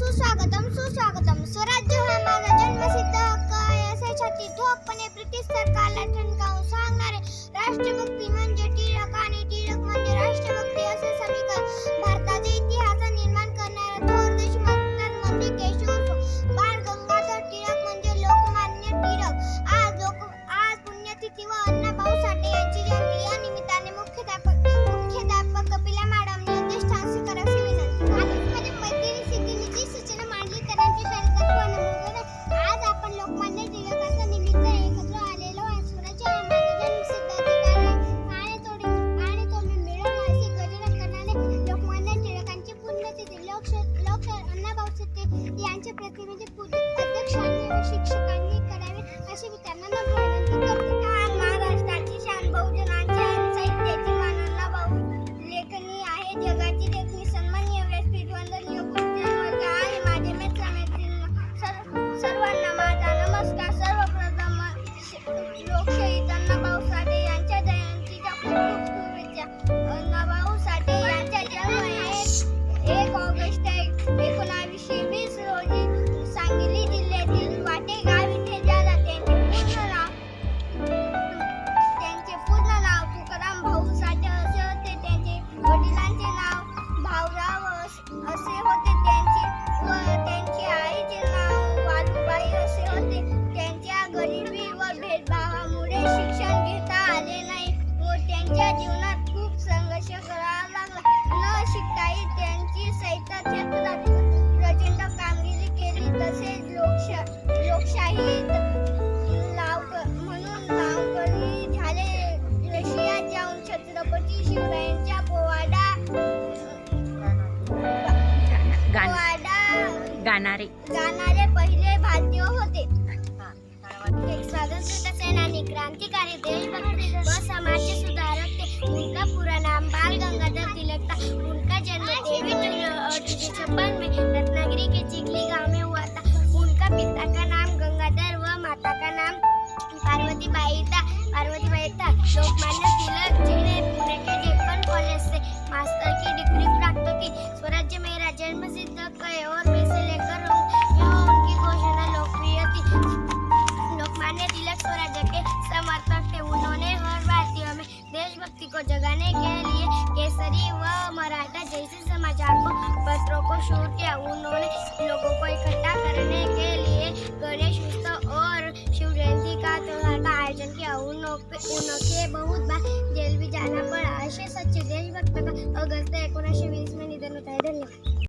सुस्वागतम. स्वराज्य हा माझा जन्मसिद्ध हक्क आहे असे छाती ठोकपणे ब्रिटिश सरकारला ठणकावून सांगणारे राष्ट्रभक्ती म्हणजे टिळक आणि टिळक म्हणजे राष्ट्रभक्ती असे समीकरण भारताच्या इतिहासात निर्माण करणारा थोर देशभक्त म्हणजे केशव बाळ गंगाधर टिळक म्हणजे लोकमान्य टिळक. आज पुण्यतिथी व अण्णाभाऊ साठे यांची जयंती या निमित्ताने मुख्याध्यापक कपिला मॅडमने अध्यक्षस्थान स्वीकारावे विनंती. आजमध्ये मैत्रिणी सिद्धीची सूचना मांडली त्यांची आज आपण लोकमान्य टिळकांच्या निमित्त एकत्र आलेलो आहे. स्वराज्य हा माझा जन्मसिद्ध अधिकार आहे आणि तो मी मिळवला असे गजर करणारे लोकमान्य टिळकांची पुण्यतिथी अण्णाभाऊ साठे यांच्या प्रतिमेचे पूजन अध्यक्षांनी व शिक्षकांनी करावे अशी मी त्यांना नम्र विनंती करते. महाराष्ट्राची शान बहुजनांची साहित्याची मानवला भाऊ लेखनी आहे जगाची देखणी सन्माननीय व्यासपीठ वंदनीय वर्ग आणि माझे मित्र-मैत्रिणी सर्वांना माझा नमस्कार. सर्वप्रथम लोकशाहीर अण्णाभाऊ साठे यांच्या जयंतीच्या खूप खूप शुभेच्छा. अण्णाभाऊ साठे यांचा जन्म 1 ऑगस्ट 1920 रोजी सांगली जिल्ह्यातील वाटेगाव येथे झाला. त्यांचे पूर्ण नाव तुकाराम भाऊ साठे असे होते. त्यांचे वडिलांचे नाव भाऊराव असे होते. त्यांची आईचे नाव वालुबाई असे होते. त्यांच्या गरिबी व भेदभावामुळे शिक्षण घेता आले नाही व त्यांच्या जीवनात खूप संघर्ष करावा लागला. न शिकताही त्यांची साहित्यात प्रचंड कामगिरी केली. तसेच लोकशाहीत म्हणून नावकरी झाले. रशियात जाऊन छत्रपती शिवरायांच्या पोवाडा गाणारे पहिले भारतीय होते. स्वातंत्र्य सेनानी, क्रांतिकारी, देशभक्त व समाज सुधारक थे. उनका पूरा नाम बाल गंगाधर तिलक था. उनका जन्म 23 जून 1856 में रत्नागिरी के चिखली गांव में हुआ था. उनका पिता का नाम गंगाधर व माता का नाम पार्वतीबाई था. लोकमान्य तिलक जी ने पुणे के डेक्कन कॉलेज से मास्टर की डिग्री प्राप्त की. स्वराज्य मेरा जन्मसिद्ध हक है और मैं इसे लेकर रहूं, यह उनकी घोषणा लोकप्रिय थी. लोकमान्य तिलक स्वराज्य के समर्थक थे. उन्होंने हर भारतीय में देशभक्ति को जगाने के लिए केसरी व मराठा जैसे समाचार पत्रों को शुरू किया. उन्होंने लोगों को इकट्ठा करने के लिए गणेश उत्सव और शिव जयंती का त्योहार का आयोजन किया. उनके बहुत बार जेल भी जाना पड़ा. असे सच्चे देशभक्त का अगस्त 1920 में निधन होता है. धन्यवाद.